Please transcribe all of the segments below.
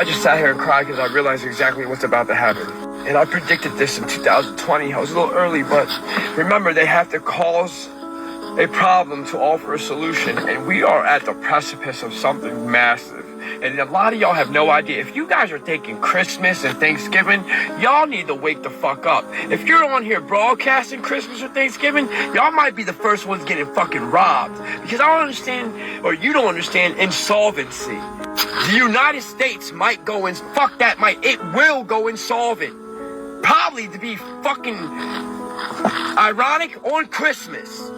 I just sat here and cried because I realized exactly what's about to happen. And I predicted this in 2020. I was a little early, but remember, they have to cause a problem to offer a solution. And we are at the precipice of something massive. And a lot of y'all have no idea. If you guys are thinking Christmas and Thanksgiving, y'all need to wake the fuck up. If you're on here broadcasting Christmas or Thanksgiving, y'all might be the first ones getting fucking robbed. Because I don't understand, or you don't understand, insolvency. The United States might go in, fuck that, it will go insolvent. Probably to be fucking ironic on Christmas.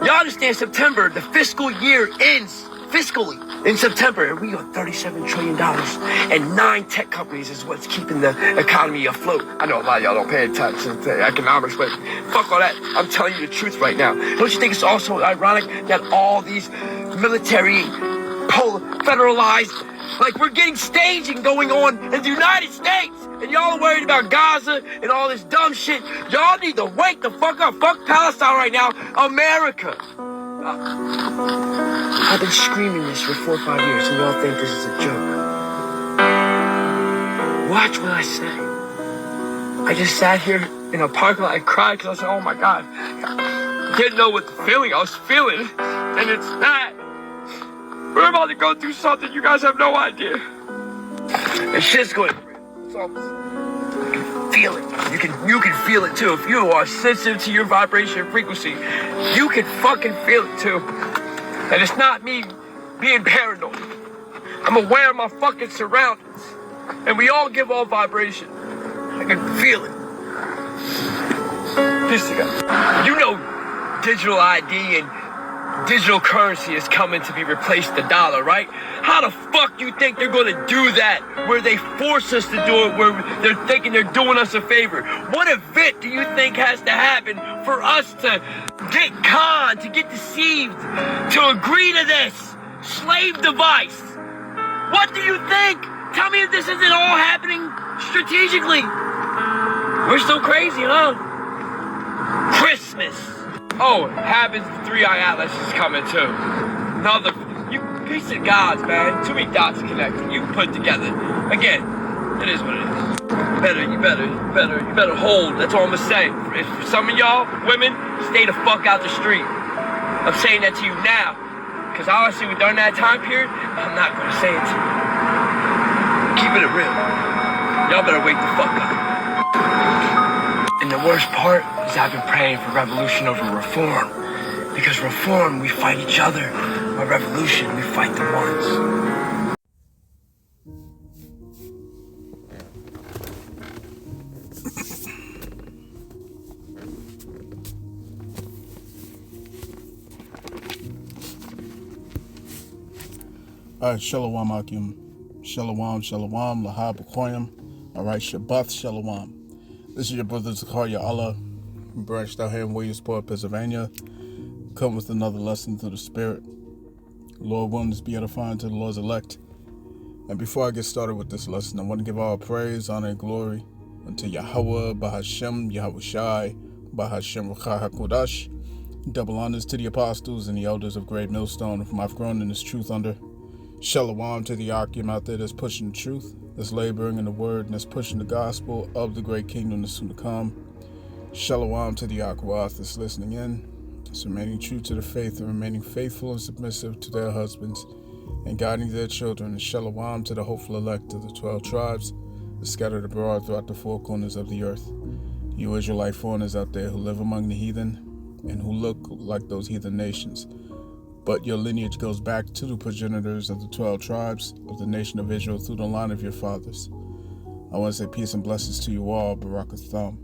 Y'all understand September, the fiscal year ends fiscally in September, and we got $37 trillion, and 9 tech companies is what's keeping the economy afloat. I know a lot of y'all don't pay attention to economics, but fuck all that. I'm telling you the truth right now. Don't you think it's also ironic that all these military federalized, like we're getting staging going on in the United States, and y'all are worried about Gaza and all this dumb shit. Y'all need to wake the fuck up. Fuck Palestine right now. America. I've been screaming this for 4 or 5 years, and y'all think this is a joke. Watch what I say. I just sat here in a parking lot and cried because I said, oh my God. I didn't know what the feeling I was feeling, and it's that. We're about to go through something you guys have no idea. And shit's going it's almost, you can feel it. You can feel it too. If you are sensitive to your vibration frequency, you can fucking feel it too. And it's not me being paranoid. I'm aware of my fucking surroundings. And we all give off vibration. I can feel it. You know digital ID and digital currency is coming to be replaced the dollar, right? How the fuck you think they're going to do that where they force us to do it, where they're thinking they're doing us a favor? What event do you think has to happen for us to get conned, to get deceived, to agree to this slave device? What do you think? Tell me if this isn't all happening strategically. We're so crazy, huh? Christmas. Oh, Habits, the 3-Eye Atlas is coming too. Another, you piece of gods, man. Too many dots connected. You put together. Again, it is what it is. You better hold. That's all I'm gonna say. For some of y'all, women, stay the fuck out the street. I'm saying that to you now. Because honestly, during that time period, I'm not gonna say it to you. Keeping it real. Y'all better wake the fuck up. And the worst part is I've been praying for revolution over reform. Because reform, we fight each other. But revolution, we fight the ones. All right, Shalom Akim. Shalom, Lahab Akoyim. All right, Shabbat Shalom. This is your brother Zakaria Allah, branched out here in Williamsport, Pennsylvania. Come with another lesson through the Spirit. Lord willing, this be edifying to the Lord's elect. And before I get started with this lesson, I want to give all praise, honor, and glory unto Yahweh, Bahashem, Yahushai, Bahashem, Ruach HaKodesh. Double honors to the apostles and the elders of Great Millstone, whom I've grown in this truth under. Shalom to the Akim out there that's pushing the truth, that's laboring in the word, and that's pushing the gospel of the great kingdom that's soon to come. Shalom to the Akwath that's listening in, that's remaining true to the faith and remaining faithful and submissive to their husbands and guiding their children. And shalom to the hopeful elect of the 12 tribes that scattered abroad throughout the 4 corners of the earth. You Israelite foreigners out there who live among the heathen and who look like those heathen nations, but your lineage goes back to the progenitors of the 12 tribes of the nation of Israel through the line of your fathers. I want to say peace and blessings to you all, Barak Atham.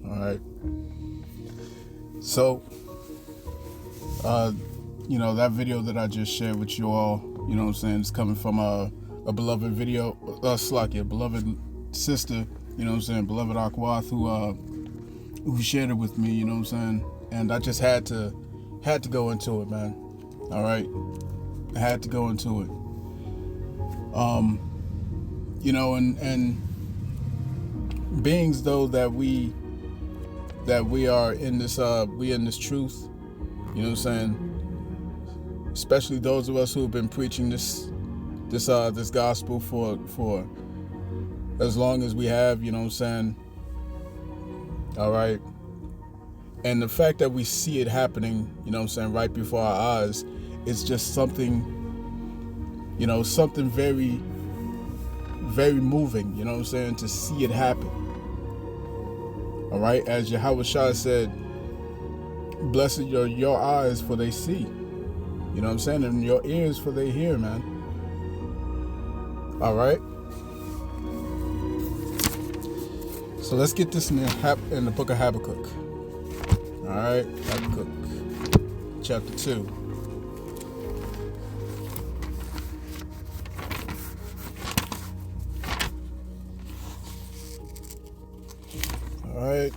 All right. So, that video that I just shared with you all, you know what I'm saying, it's coming from a beloved video, a beloved sister, you know what I'm saying, beloved Akwath, who shared it with me, you know what I'm saying, and I just had to go into it, man. All right, I had to go into it. And beings though that we are in this we in this truth, you know what I'm saying, especially those of us who have been preaching this this gospel for as long as we have, you know what I'm saying? All right. And the fact that we see it happening, you know what I'm saying, right before our eyes, it's just something, you know, something very, very moving, you know what I'm saying, to see it happen. All right. As Yahweh Shah said, blessed are your eyes for they see. You know what I'm saying? And your ears for they hear, man. All right. So let's get this in the book of Habakkuk. All right, Habakkuk, chapter 2. All right.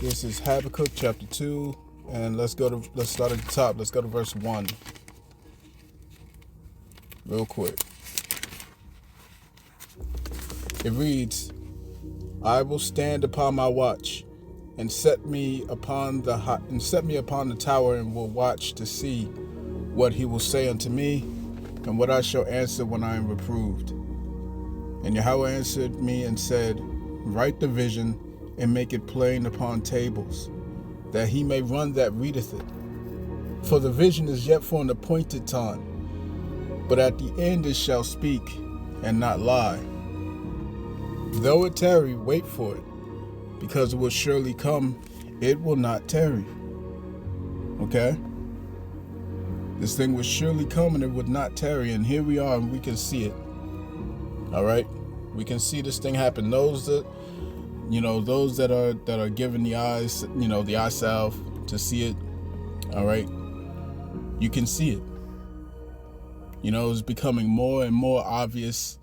This is Habakkuk chapter 2, and let's start at the top. Let's go to verse 1. Real quick. It reads, I will stand upon my watch and set me upon the tower and will watch to see what he will say unto me and what I shall answer when I am reproved. And Yahweh answered me and said, write the vision and make it plain upon tables, that he may run that readeth it. For the vision is yet for an appointed time, but at the end it shall speak and not lie. Though it tarry, wait for it, because it will surely come, it will not tarry. Okay? This thing will surely come and it would not tarry, and here we are and we can see it. All right? We can see this thing happen. Those that are given the eyes, you know, the eye salve to see it, all right? You can see it. You know, it's becoming more and more obvious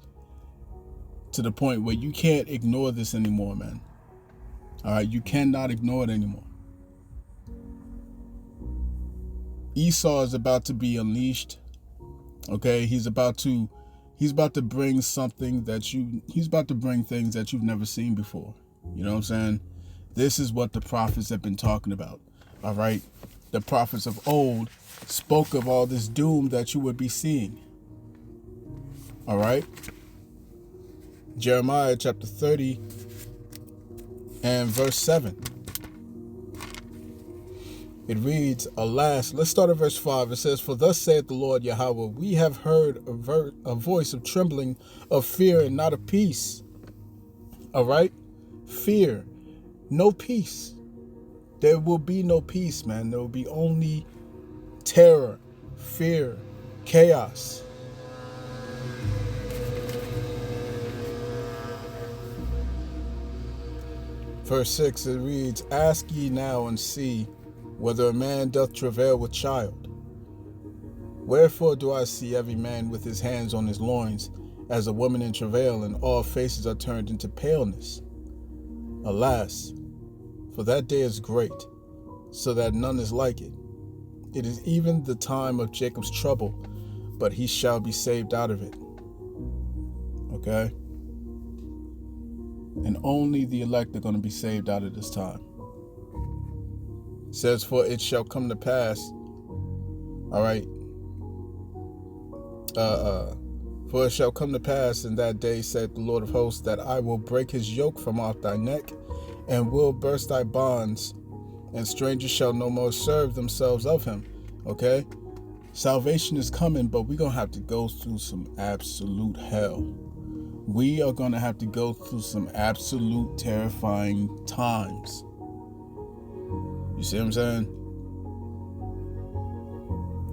to the point where you can't ignore this anymore, man. All right, you cannot ignore it anymore. Esau is about to be unleashed. Okay, he's about to bring he's about to bring things that you've never seen before. You know what I'm saying? This is what the prophets have been talking about. All right, the prophets of old spoke of all this doom that you would be seeing. All right. Jeremiah chapter 30 and verse 7. It reads, alas, let's start at verse 5. It says, for thus saith the Lord Yahweh, we have heard a voice of trembling, of fear and not of peace. All right? Fear, no peace. There will be no peace, man. There will be only terror, fear, chaos. Verse 6, it reads, ask ye now and see whether a man doth travail with child. Wherefore do I see every man with his hands on his loins, as a woman in travail, and all faces are turned into paleness? Alas, for that day is great, so that none is like it. It is even the time of Jacob's trouble, but he shall be saved out of it. Okay? And only the elect are going to be saved out of this time. It says, for it shall come to pass, all right, for it shall come to pass in that day, saith the Lord of hosts, that I will break his yoke from off thy neck, and will burst thy bonds, and strangers shall no more serve themselves of him. Okay? Salvation is coming, but we're going to have to go through some absolute hell. We are going to have to go through some absolute terrifying times. You see what I'm saying?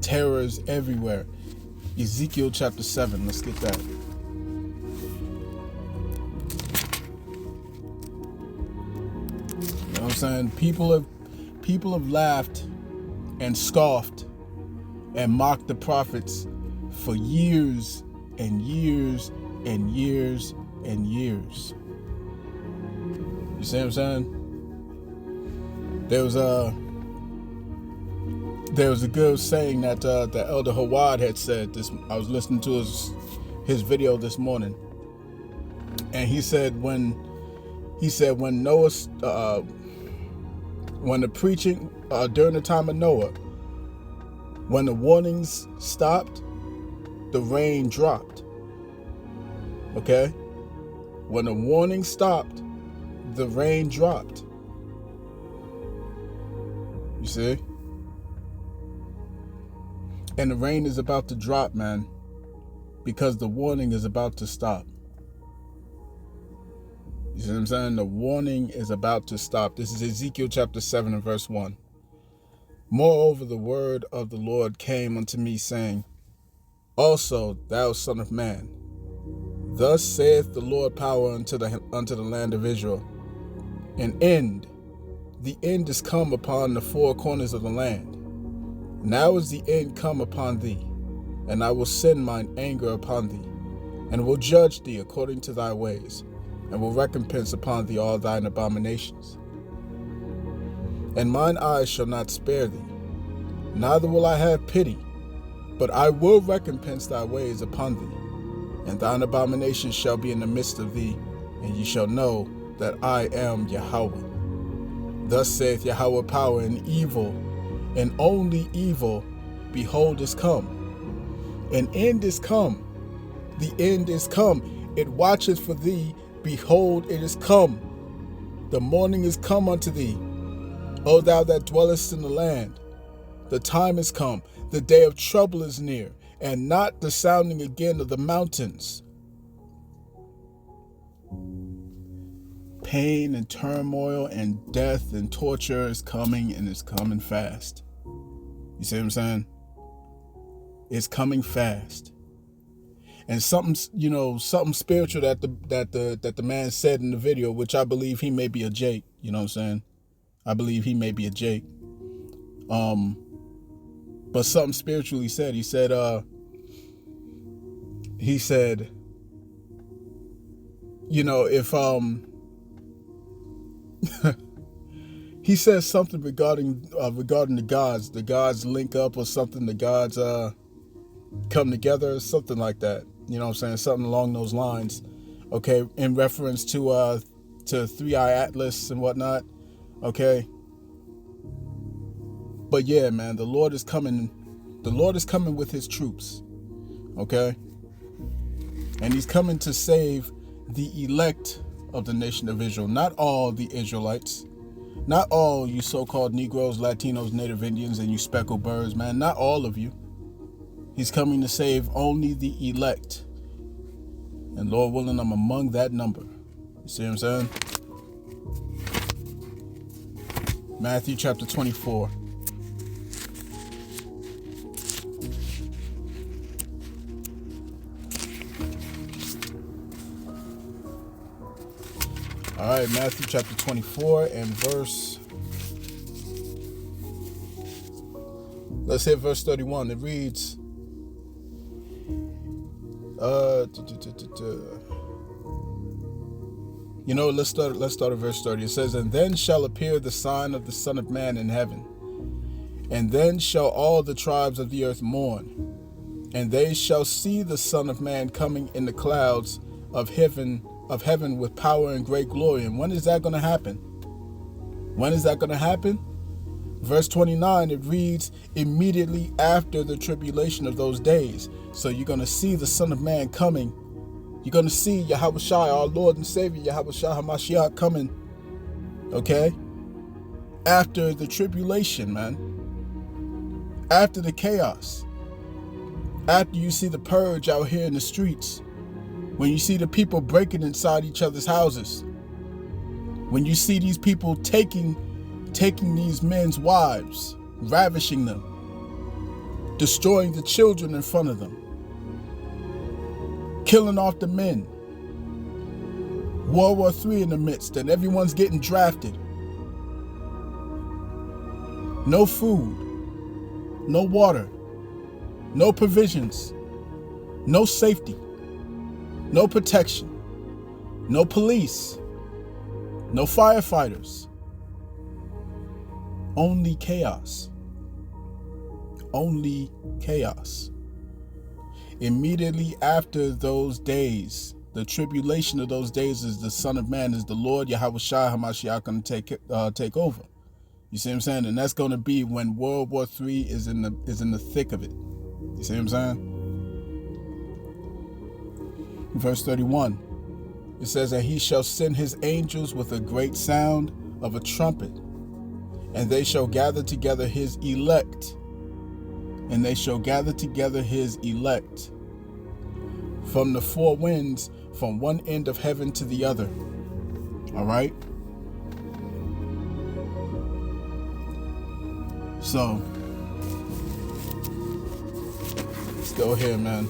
Terror is everywhere. Ezekiel chapter 7. Let's get that. You know what I'm saying? People have laughed and scoffed and mocked the prophets for years and years and years and years. You see what I'm saying? There was a good saying that the Elder Hawad had said. This, I was listening to his video this morning, and he said when Noah, when the preaching during the time of Noah, when the warnings stopped, the rain dropped. Okay? When the warning stopped, the rain dropped. You see? And the rain is about to drop, man, because the warning is about to stop. You see what I'm saying? The warning is about to stop. This is Ezekiel chapter 7 and verse 1. Moreover, the word of the Lord came unto me, saying, Also, thou son of man, thus saith the Lord power unto the land of Israel, an end. The end is come upon the four corners of the land. Now is the end come upon thee, and I will send mine anger upon thee, and will judge thee according to thy ways, and will recompense upon thee all thine abominations. And mine eyes shall not spare thee, neither will I have pity, but I will recompense thy ways upon thee, and thine abominations shall be in the midst of thee, and ye shall know that I am Yahweh. Thus saith Yahweh power, and evil, and only evil, behold, is come. An end is come. The end is come. It watcheth for thee. Behold, it is come. The morning is come unto thee, O thou that dwellest in the land. The time is come. The day of trouble is near, and not the sounding again of the mountains. Pain and turmoil and death and torture is coming, and it's coming fast. You see what I'm saying? It's coming fast. And something spiritual that the man said in the video, which I believe he may be a Jake. You know what I'm saying? I believe he may be a Jake. But something spiritually said. He said, if he says something regarding the gods. The gods link up or something. The gods come together, something like that. You know what I'm saying? Something along those lines. Okay, in reference to Three-Eye Atlas and whatnot. Okay. But yeah, man, the Lord is coming. The Lord is coming with his troops. Okay? And he's coming to save the elect of the nation of Israel. Not all the Israelites. Not all you so-called Negroes, Latinos, Native Indians, and you speckled birds, man. Not all of you. He's coming to save only the elect. And Lord willing, I'm among that number. You see what I'm saying? Matthew chapter 24. All right, Matthew chapter 24 and let's hit verse 31. It reads, let's start at verse 30. It says, And then shall appear the sign of the Son of Man in heaven, and then shall all the tribes of the earth mourn, and they shall see the Son of Man coming in the clouds of heaven with power and great glory. And when is that going to happen? When is that going to happen? Verse 29, it reads, immediately after the tribulation of those days. So you're going to see the Son of Man coming. You're going to see Yahweh Shai, our Lord and Savior, Yahweh Shai HaMashiach coming. Okay? After the tribulation, man. After the chaos. After you see the purge out here in the streets. When you see the people breaking inside each other's houses. When you see these people taking these men's wives, ravishing them, destroying the children in front of them, killing off the men, World War III in the midst, and everyone's getting drafted. No food, no water, no provisions, no safety, no protection, no police, no firefighters. Only chaos. Only chaos. Immediately after those days, the tribulation of those days, is the Son of Man, is the Lord Yahweh Shai HaMashiach going to take over. You see what I'm saying? And that's going to be when World War III is in the thick of it. You see what I'm saying? Verse 31. It says, and he shall send his angels with a great sound of a trumpet, and they shall gather together his elect. And they shall gather together his elect from the four winds, from one end of heaven to the other. All right? So, let's go here, man.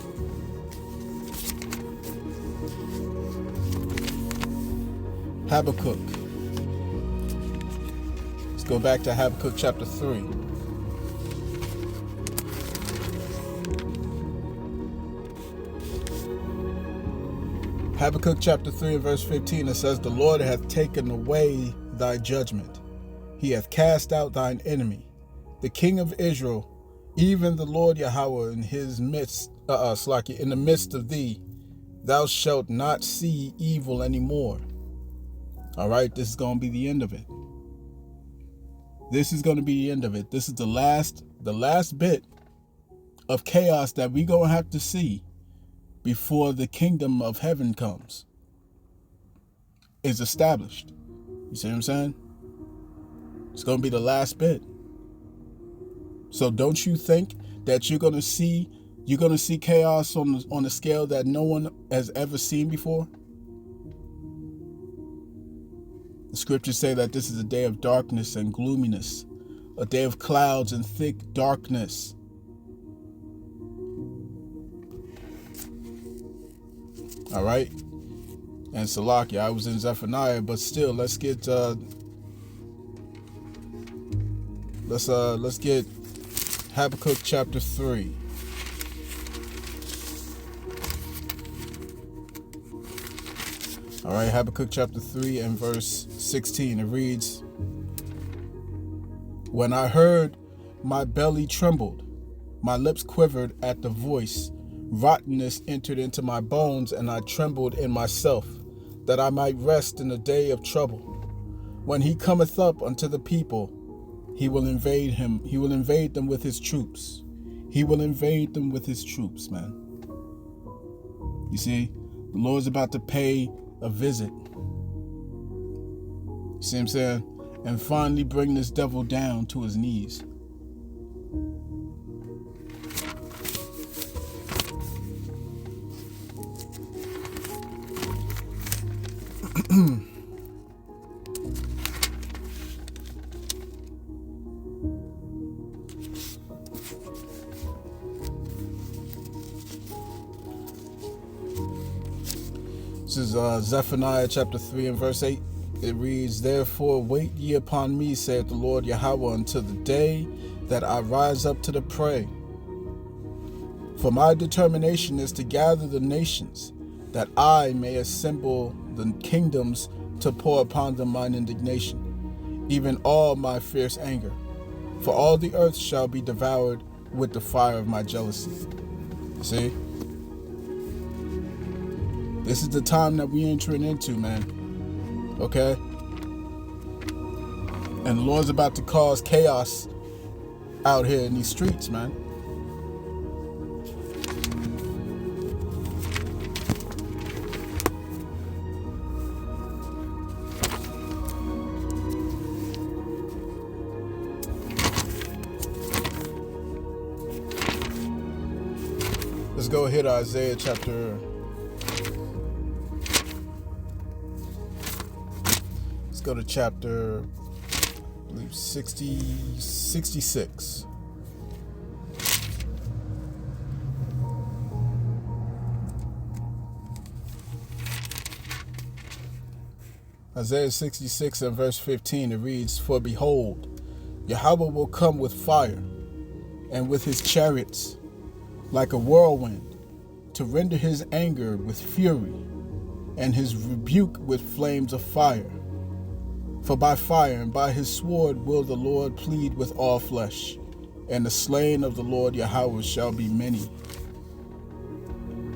Habakkuk. Let's go back to Habakkuk chapter 3. Habakkuk chapter 3 and verse 15, it says, the Lord hath taken away thy judgment. He hath cast out thine enemy. The King of Israel, even the Lord Yahweh, in his midst, in the midst of thee, thou shalt not see evil anymore. All right, this is going to be the end of it. This is going to be the end of it. This is the last bit of chaos that we're going to have to see before the kingdom of heaven comes, is established. You see what I'm saying? It's going to be the last bit. So don't you think that you're going to see chaos on a scale that no one has ever seen before? The scriptures say that this is a day of darkness and gloominess, a day of clouds and thick darkness. All right, and Salakia, I was in Zephaniah, but still, let's get Habakkuk chapter 3. All right, Habakkuk chapter 3 and verse 16. It reads, when I heard, my belly trembled, my lips quivered at the voice. Rottenness entered into my bones, and I trembled in myself, that I might rest in the day of trouble. When he cometh up unto the people, he will invade him. He will invade them with his troops. He will invade them with his troops, man. You see, the Lord's about to pay a visit. You see what I'm saying? And finally bring this devil down to his knees. This is Zephaniah chapter 3 and verse 8. It reads, therefore wait ye upon me, saith the Lord Yahweh, until the day that I rise up to the prey. For my determination is to gather the nations, that I may assemble the kingdoms, to pour upon them mine indignation, even all my fierce anger. For all the earth shall be devoured with the fire of my jealousy. See? This is the time that we're entering into, man. Okay? And the Lord's about to cause chaos out here in these streets, man. Let's go ahead to Isaiah chapter... Let's go to chapter, I believe, 66. Isaiah 66 and verse 15, it reads, for behold, Yahweh will come with fire, and with his chariots, like a whirlwind, to render his anger with fury, and his rebuke with flames of fire. For by fire and by his sword will the Lord plead with all flesh, and the slain of the Lord Yahweh shall be many.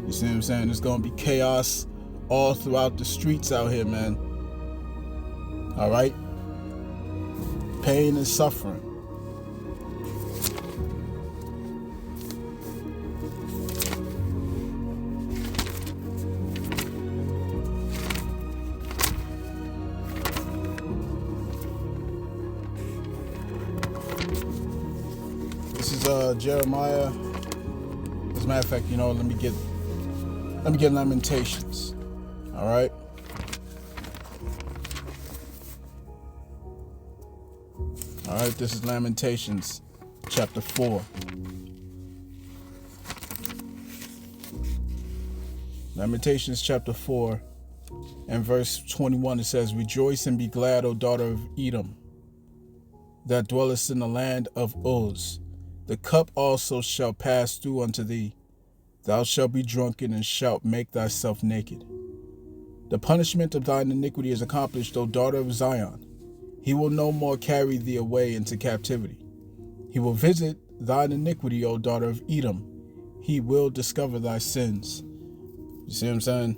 You see what I'm saying? There's going to be chaos all throughout the streets out here, man. All right? Pain and suffering. Jeremiah. As a matter of fact, let me get Lamentations. All right. All right. This is Lamentations, chapter 4. Lamentations chapter 4 and verse 21, it says, "Rejoice and be glad, O daughter of Edom, that dwellest in the land of Uz. The cup also shall pass through unto thee. Thou shalt be drunken and shalt make thyself naked. The punishment of thine iniquity is accomplished, O daughter of Zion. He will no more carry thee away into captivity. He will visit thine iniquity, O daughter of Edom. He will discover thy sins." You see what I'm saying?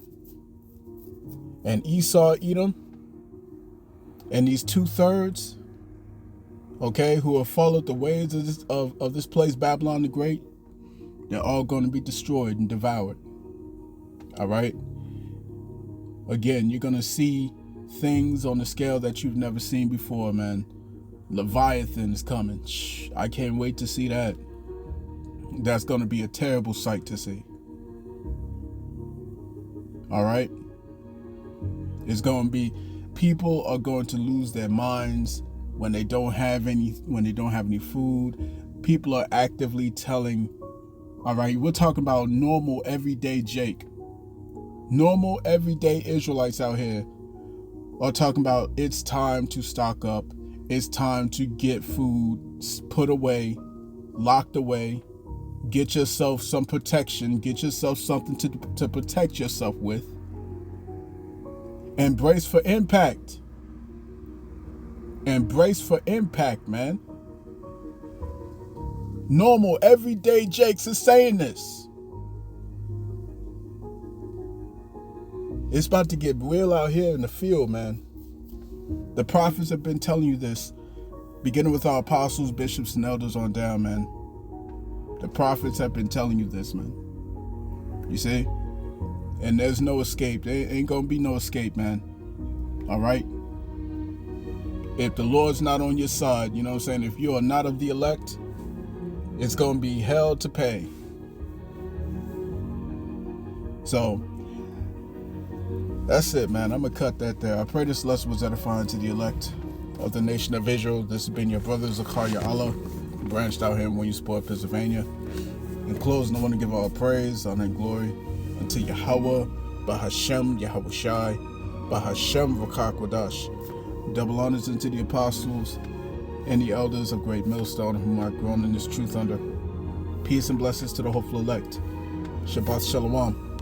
And Esau, Edom, and these 2/3, okay, who have followed the ways of this place, Babylon the Great, they're all going to be destroyed and devoured. All right? Again, you're going to see things on the scale that you've never seen before, man. Leviathan is coming. I can't wait to see that. That's going to be a terrible sight to see. All right? It's going to be, people are going to lose their minds when they don't have any food. People are actively telling, all right, we're talking about normal everyday Jake. Normal everyday Israelites out here are talking about it's time to stock up. It's time to get food put away, locked away. Get yourself some protection. Get yourself something to protect yourself with. And brace for impact. And brace for impact, man. Normal, everyday Jakes is saying this. It's about to get real out here in the field, man. The prophets have been telling you this, beginning with our apostles, bishops, and elders on down, man. The prophets have been telling you this, man. You see? And there's no escape. There ain't gonna be no escape, man. All right? If the Lord's not on your side, you know what I'm saying? If you are not of the elect, it's gonna be hell to pay. So, that's it, man. I'm gonna cut that there. I pray this lesson was edifying to the elect of the nation of Israel. This has been your brother Zakaria Allah, branched out here in Williamsport, Pennsylvania. In closing, I want to give all praise, honor, and glory unto Yahweh, Bahashem, Yahweh Shai, Bahashem, Rakak Wadash. Double honors unto the apostles and the elders of Great Millstone, whom I've grown in this truth under. Peace and blessings to the hopeful elect. Shabbat Shalom.